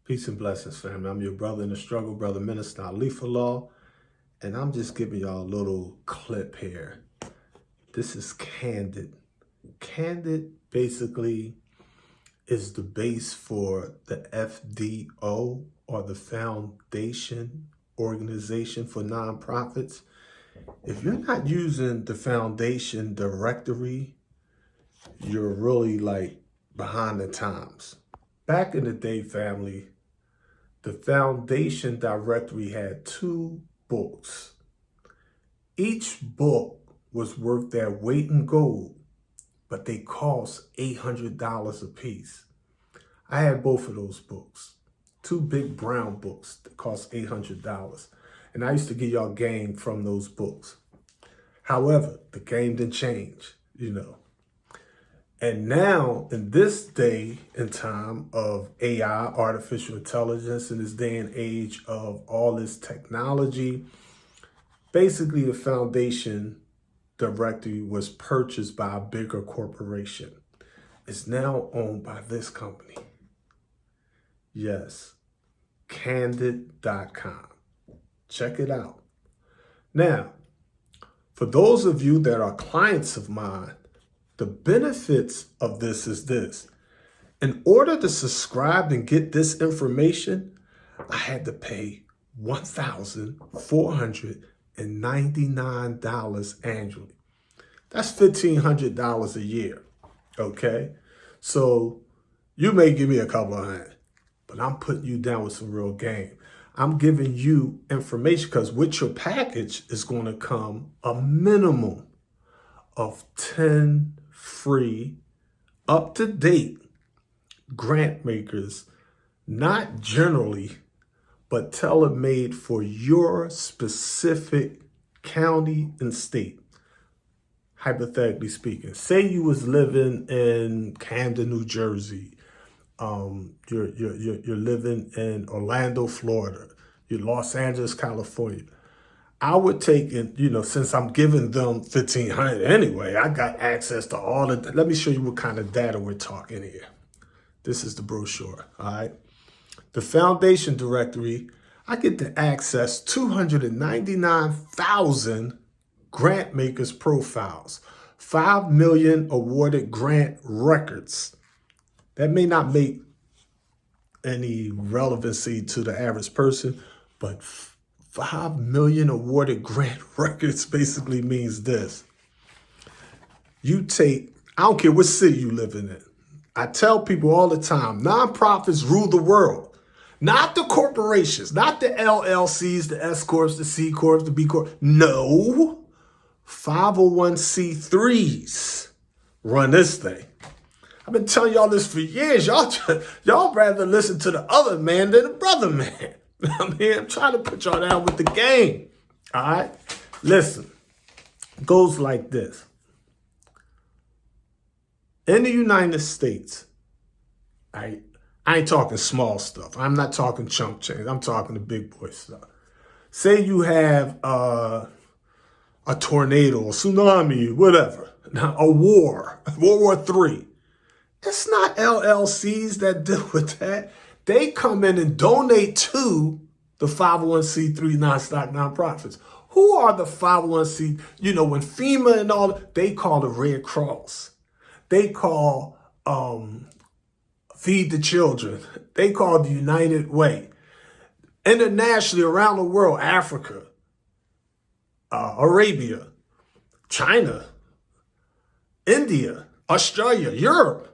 Peace and blessings, family. I'm your brother in the struggle, brother minister Alifallah, and I'm just giving y'all a little clip here. This is Candid. Candid basically is the base for the FDO, or the Foundation Organization for Nonprofits. If you're not using the Foundation directory, you're really like behind the times. Back in the day, family, the Foundation directory had 2 books. Each book was worth their weight in gold, but they cost $800 a piece. I had both of those books, 2 big brown books that cost $800. And I used to get y'all game from those books. However, the game didn't change, And now, in this day and time of AI, artificial intelligence, in this day and age of all this technology, basically the Foundation directory was purchased by a bigger corporation. It's now owned by this company. Yes, Candid.com. Check it out. Now, for those of you that are clients of mine, the benefits of this is this. In order to subscribe and get this information, I had to pay $1,499 annually. That's $1,500 a year, okay? So you may give me a couple of $100, but I'm putting you down with some real game. I'm giving you information because with your package is going to come a minimum of 10 free, up-to-date grant makers, not generally, but tailor-made for your specific county and state. Hypothetically speaking, say you was living in Camden, New Jersey. You're living in Orlando, Florida. You're Los Angeles, California. I would take it, since I'm giving them $1,500 anyway, I got access to all the, let me show you what kind of data we're talking here. This is the brochure, all right? The Foundation directory, I get to access 299,000 grant makers profiles, 5 million awarded grant records. That may not make any relevancy to the average person, but 5 million awarded grant records basically means this. You take, I don't care what city you live in. I tell people all the time, nonprofits rule the world. Not the corporations, not the LLCs, the S Corps, the C Corps, the B Corps. No, 501c3s run this thing. I've been telling y'all this for years. Y'all rather listen to the other man than the brother man. I mean, I'm trying to put y'all down with the game. All right? Listen, it goes like this. In the United States, I ain't talking small stuff. I'm not talking chump change. I'm talking the big boy stuff. Say you have a tornado, a tsunami, whatever, a war, World War III. It's not LLCs that deal with that. They come in and donate to the 501c3 non-stock nonprofits. Who are the 501c? When FEMA and all, they call the Red Cross. They call Feed the Children. They call the United Way. Internationally, around the world, Africa, Arabia, China, India, Australia, Europe,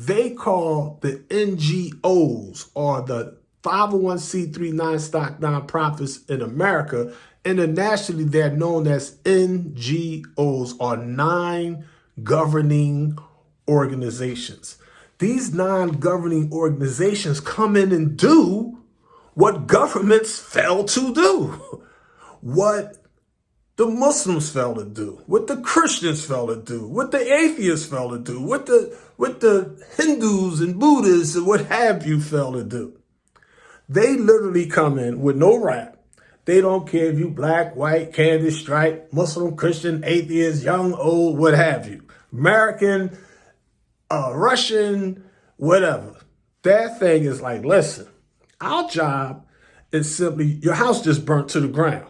they call the NGOs, or the 501c3 non-stock nonprofits in America. Internationally, they're known as NGOs, or non-governing organizations. These non-governing organizations come in and do what governments fail to do, what the Muslims fail to do, what the Christians fail to do, what the atheists fail to do, what the Hindus and Buddhists and what have you fail to do. They literally come in with no rap. They don't care if you black, white, candy, stripe, Muslim, Christian, atheist, young, old, what have you. American, Russian, whatever. That thing is like, listen, Our job is simply, your house just burnt to the ground.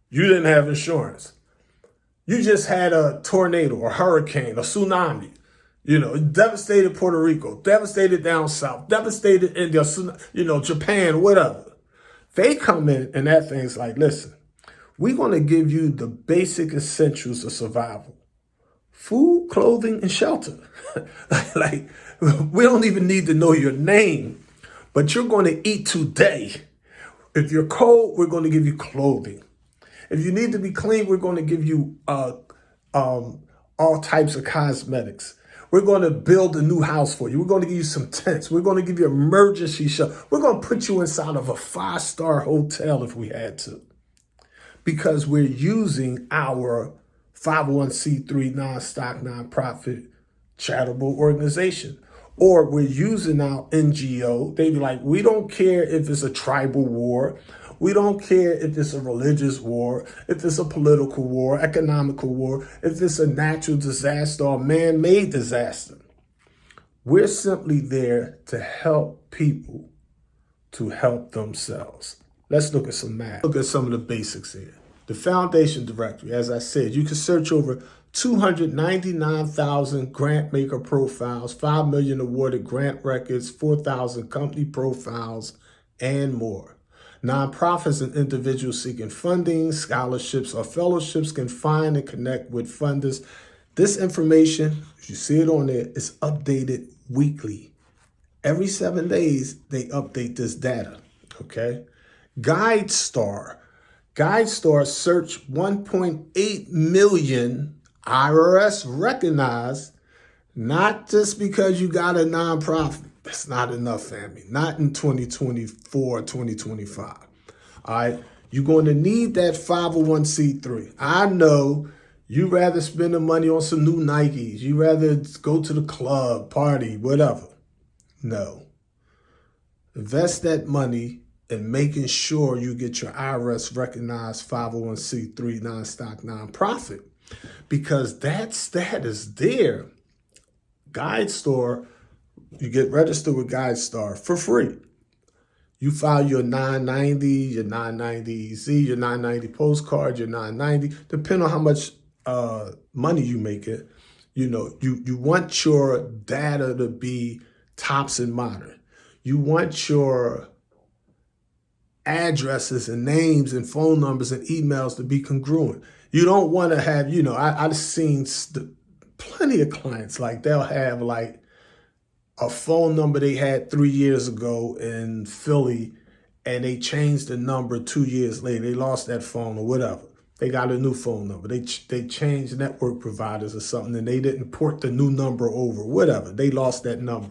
You didn't have insurance. You just had a tornado, a hurricane, a tsunami. It devastated Puerto Rico, devastated down south, devastated India, Japan, whatever. They come in and that thing's like, listen, we're going to give you the basic essentials of survival. Food, clothing, and shelter. like, we don't even need to know your name, but you're going to eat today. If you're cold, we're going to give you clothing. If you need to be clean, we're going to give you all types of cosmetics. We're going to build a new house for you. We're going to give you some tents. We're going to give you emergency shelter. We're going to put you inside of a 5-star hotel if we had to, because we're using our 501c3 non-stock, non-profit charitable organization. Or we're using our NGO. They be like, we don't care if it's a tribal war. We don't care if it's a religious war, if it's a political war, economical war, if it's a natural disaster or man-made disaster. We're simply there to help people to help themselves. Let's look at some math. Look at some of the basics here. The Foundation Directory, as I said, you can search over 299,000 grant maker profiles, 5 million awarded grant records, 4,000 company profiles, and more. Nonprofits and individuals seeking funding, scholarships, or fellowships can find and connect with funders. This information, if you see it on there, is updated weekly. Every 7 days, they update this data, okay? GuideStar searched 1.8 million IRS recognized, not just because you got a nonprofit. That's not enough, family. Not in 2024, 2025. All right. You're going to need that 501c3. I know you rather spend the money on some new Nikes. You rather go to the club, party, whatever. No. Invest that money in making sure you get your IRS recognized 501c3 non-stock nonprofit, because that status there. GuideStar, you get registered with GuideStar for free. You file your 990, your 990Z, your 990 postcard, your 990, depending on how much money you make it. You want your data to be tops and modern. You want your addresses and names and phone numbers and emails to be congruent. You don't want to have, I've seen plenty of clients, like they'll have like a phone number they had 3 years ago in Philly, and they changed the number 2 years later. They lost that phone or whatever. They got a new phone number. They changed network providers or something, and they didn't port the new number over, whatever. They lost that number.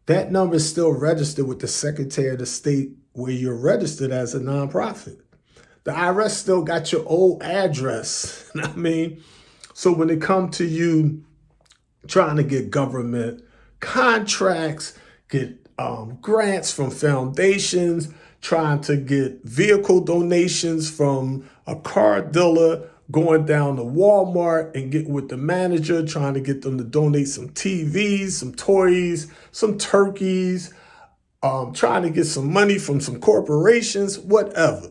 That number is still registered with the Secretary of the State where you're registered as a nonprofit. The IRS still got your old address. You know what I mean? So when it comes to you trying to get government contracts, get grants from foundations, trying to get vehicle donations from a car dealer, going down to Walmart and getting with the manager, trying to get them to donate some TVs, some toys, some turkeys, trying to get some money from some corporations, whatever.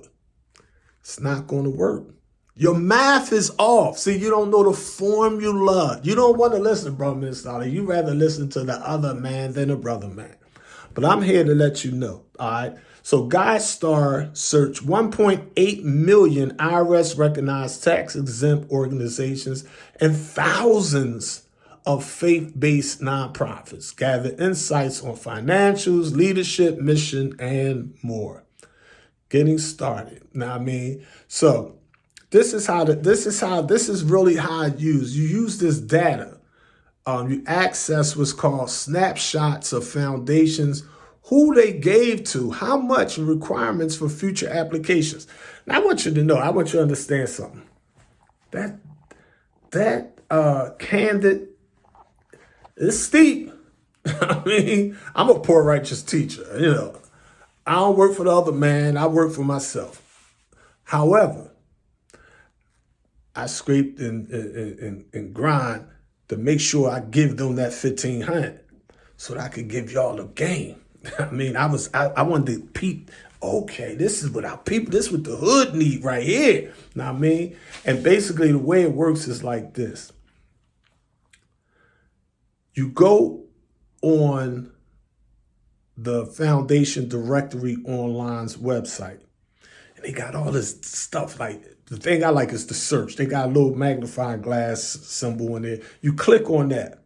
It's not going to work. Your math is off. See, you don't know the formula. You don't want to listen to Brother Minister. You rather listen to the other man than the brother man. But I'm here to let you know, all right? So GuideStar searched 1.8 million IRS recognized tax-exempt organizations and thousands of faith-based nonprofits. Gather insights on financials, leadership, mission, and more. Getting started. Now, I mean, so this is really how it's used. You use this data. You access what's called snapshots of foundations, who they gave to, how much, requirements for future applications. Now, I want you to know, I want you to understand something. That Candid is steep. I mean, I'm a poor righteous teacher, I don't work for the other man. I work for myself. However, I scraped and grind to make sure I give them that 1,500 so that I could give y'all the game. I mean, I wanted to peep. Okay, this is what our people, this is what the hood need right here. Know what I mean? And basically the way it works is like this. You go on the Foundation Directory Online's website, and they got all this stuff. Like, the thing I like is the search. They got a little magnifying glass symbol in there. You click on that.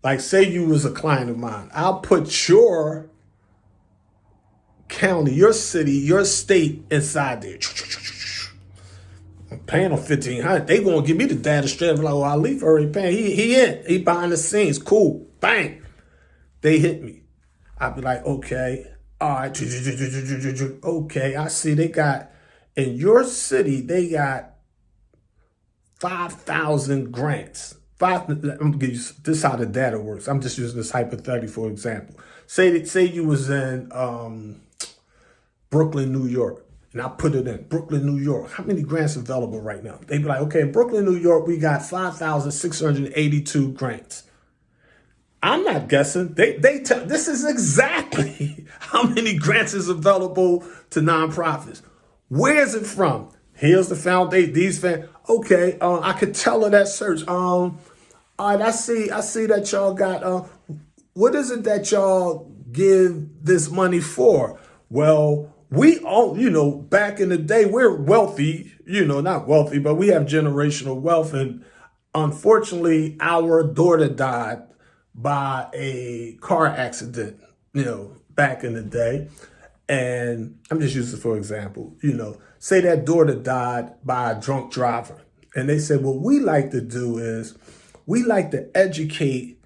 Like, say you was a client of mine. I'll put your county, your city, your state inside there. I'm paying them $1,500. They gonna give me the data straight. I'm like, well, Alif already paying. He behind the scenes. Cool. Bang. They hit me. I'd be like, okay, all right. Okay, I see they got, in your city, they got 5,000 grants. I'm gonna give you, this is how the data works. I'm just using this hypothetical example. Say you was in Brooklyn, New York, and I put it in Brooklyn, New York. How many grants available right now? They'd be like, okay, in Brooklyn, New York, we got 5,682 grants. I'm not guessing. This is exactly how many grants is available to nonprofits. Where is it from? Here's the foundation. Okay, I could tell her that search. All right, I see that y'all got. What is it that y'all give this money for? Well, we all, back in the day, we're wealthy. Not wealthy, but we have generational wealth, and unfortunately, our daughter died by a car accident, back in the day. And I'm just using it for example, say that daughter died by a drunk driver. And they said, what we like to do is we like to educate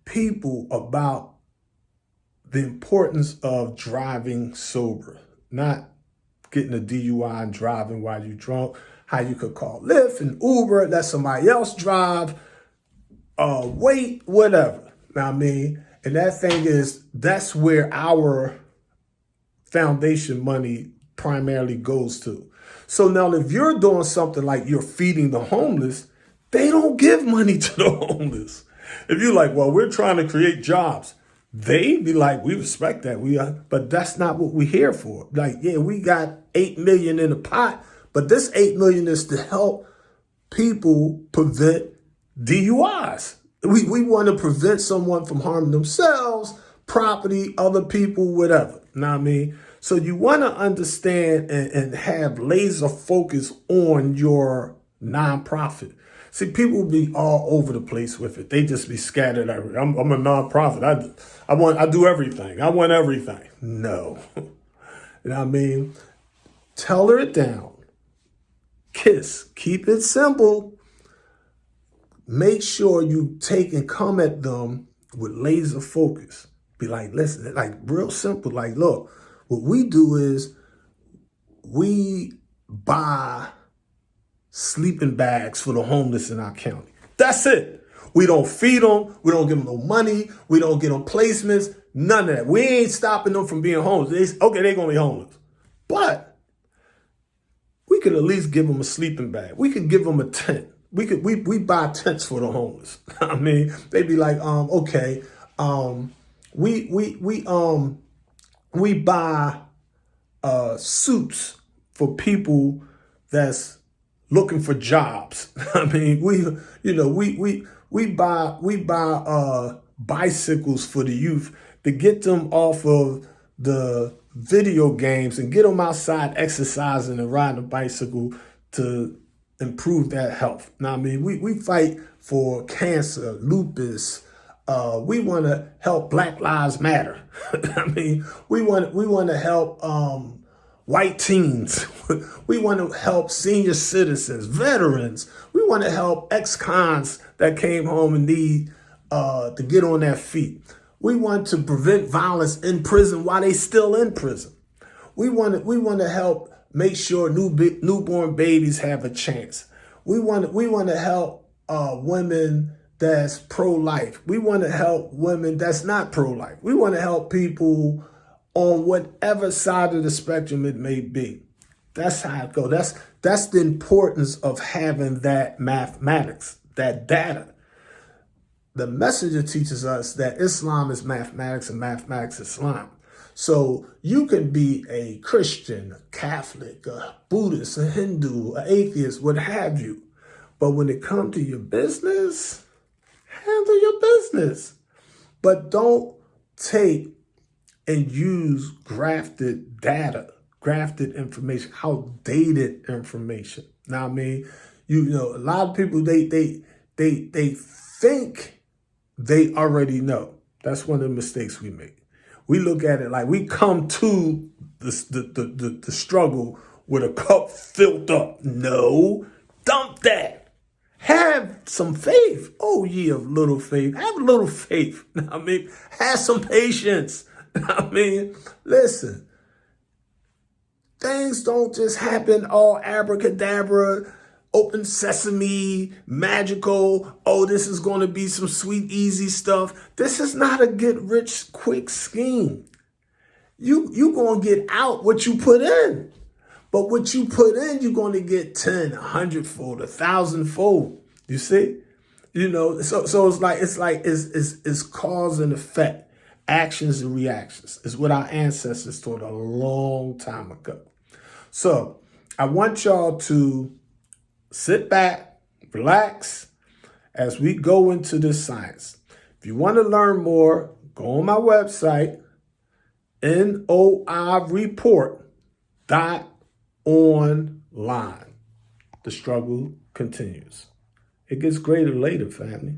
people about the importance of driving sober, not getting a DUI and driving while you're drunk, how you could call Lyft and Uber, let somebody else drive, wait, whatever. Now, I mean, and that thing is, that's where our foundation money primarily goes to. So now if you're doing something like you're feeding the homeless, they don't give money to the homeless. If you're like, well, we're trying to create jobs, they be like, we respect that. But that's not what we're here for. Like, yeah, we got 8 million in the pot, but this 8 million is to help people prevent DUIs. We want to prevent someone from harming themselves, property, other people, whatever. Know what I mean? So you want to understand and have laser focus on your nonprofit. See, people be all over the place with it. They just be scattered everywhere. I'm a nonprofit. I do everything. I want everything. No. You know what I mean? Teller it down. KISS. Keep it simple. Make sure you take and come at them with laser focus. Be like, listen, like real simple. Like, look, what we do is we buy sleeping bags for the homeless in our county. That's it. We don't feed them. We don't give them no money. We don't get them placements. None of that. We ain't stopping them from being homeless. They're going to be homeless. But we could at least give them a sleeping bag. We could give them a tent. We buy tents for the homeless. I mean, they'd be like, okay, we buy suits for people that's looking for jobs. I mean, we buy bicycles for the youth to get them off of the video games and get them outside exercising and riding a bicycle to improve that health. Now, I mean, we fight for cancer, lupus. We want to help Black Lives Matter. I mean, we want to help white teens. We want to help senior citizens, veterans. We want to help ex-cons that came home and need to get on their feet. We want to prevent violence in prison while they still in prison. We want to help make sure newborn babies have a chance. We want to help women that's pro-life. We want to help women that's not pro-life. We want to help people on whatever side of the spectrum it may be. That's how it goes. That's the importance of having that mathematics, that data. the messenger teaches us that Islam is mathematics and mathematics is Islam. So you can be a Christian, a Catholic, a Buddhist, a Hindu, an atheist, what have you. But when it comes to your business, handle your business. But don't take and use grafted data, grafted information, outdated information. Now, I mean, you know, a lot of people, they think they already know. That's one of the mistakes we make. We look at it like we come to the struggle with a cup filled up. No, dump that. Have some faith. Oh, ye of little faith. Have a little faith. I mean, have some patience. I mean, listen. Things don't just happen all abracadabra, open sesame, magical. Oh, this is going to be some sweet, easy stuff. This is not a get rich quick scheme. You going to get out what you put in. But what you put in, you're going to get 10, 100-fold, 1,000-fold. You see? You know, so it's cause and effect. Actions and reactions is what our ancestors taught a long time ago. So I want y'all to sit back, relax as we go into this science. If you want to learn more, go on my website, noireport.online. The struggle continues. It gets greater later, family.